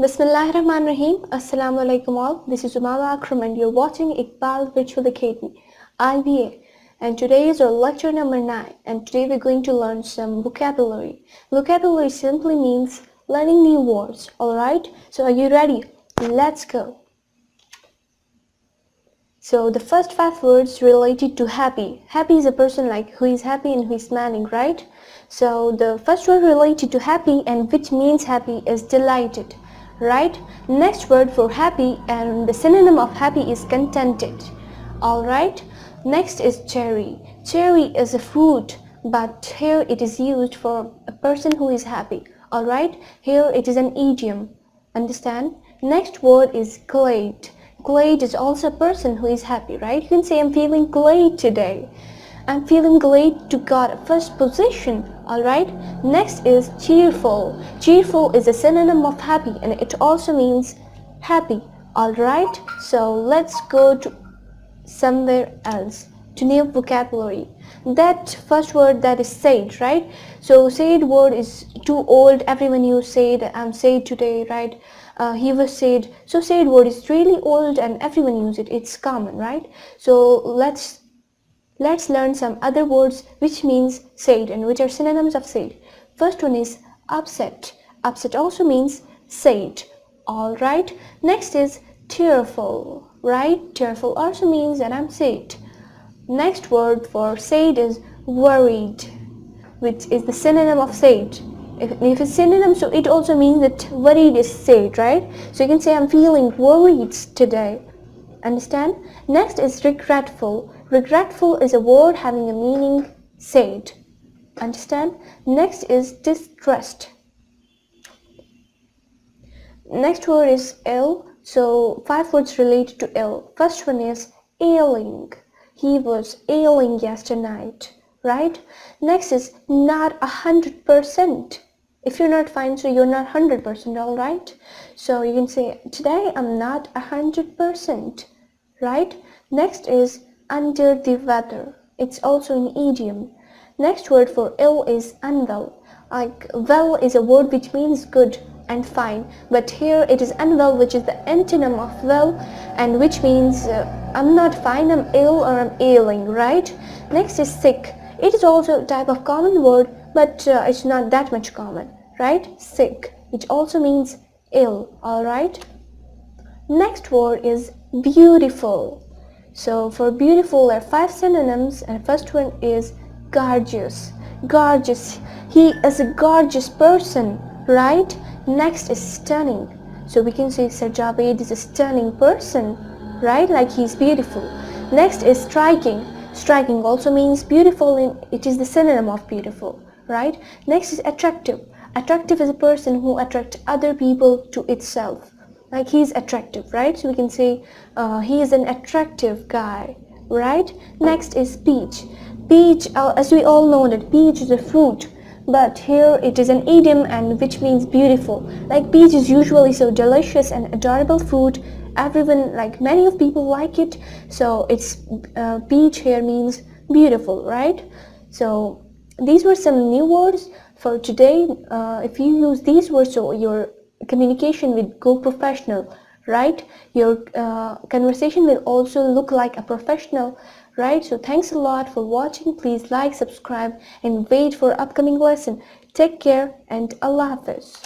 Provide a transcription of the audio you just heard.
Bismillahirrahmanirrahim. Assalamu alaikum all. This is Umama Akram and you're watching Iqbal Virtual Academy, IVA. And today is our lecture number 9. And today we're going to learn some vocabulary. Vocabulary simply means learning new words. Alright? So are you ready? Let's go. So the first 5 words related to happy. Happy is a person like who is happy and who is smiling, right? So the first word related to happy and which means happy is delighted, right? Next word for happy and the synonym of happy is contented. Alright? Next is cherry. Cherry is a fruit, but here it is used for a person who is happy. Alright? Here it is an idiom. Understand? Next word is glad. Glad is also a person who is happy, right? You can say I'm feeling glad today. I'm feeling glad to got a first position. Alright? Next is cheerful. Cheerful is a synonym of happy and it also means happy. Alright? So let's go to somewhere else, to new vocabulary. That first word, that is sad, right? So sad word is too old. Everyone use sad. I'm sad today, right? He was sad. So sad word is really old and everyone use it. It's common, right? So let's learn some other words which means sad and which are synonyms of sad. First one is upset. Upset also means sad. Alright. Next is tearful, right? Tearful also means that I'm sad. Next word for sad is worried, which is the synonym of sad. If it's synonym, so it also means that worried is sad, right? So you can say I'm feeling worried today. Understand? Next is regretful. Regretful is a word having a meaning sad. Understand? Next is distressed. Next word is ill. So 5 words related to ill. First one is ailing. He was ailing yesterday night, right? Next is not 100%. If you're not fine, so you're not 100%, alright? So you can say today I'm not 100%, right? Next is under the weather. It's also an idiom. Next word for ill is unwell. Like well is a word which means good and fine, but here it is unwell, which is the antonym of well, and which means I'm not fine, I'm ill or I'm ailing, right? Next is sick. It is also a type of common word, but it's not that much common, right? Sick, which also means ill. Alright. Next word is beautiful. So for beautiful there are 5 synonyms, and first one is gorgeous. Gorgeous, he is a gorgeous person, right? Next is stunning. So we can say Sir Javed is a stunning person, right? Like he's beautiful. Next is striking. Striking also means beautiful, and it is the synonym of beautiful, right? Next is attractive. Attractive is a person who attracts other people to itself. Like he's attractive, right? So we can say he is an attractive guy, right? Next is peach. Peach, as we all know that peach is a fruit, but here it is an idiom and which means beautiful. Like peach is usually so delicious and adorable fruit. Everyone, like many of people like it, so it's peach here means beautiful, right? So these were some new words for today. If you use these words, so your communication will go professional, right? Your conversation will also look like a professional, right? So thanks a lot for watching. Please like, subscribe and wait for upcoming lesson. Take care and Allah Hafiz.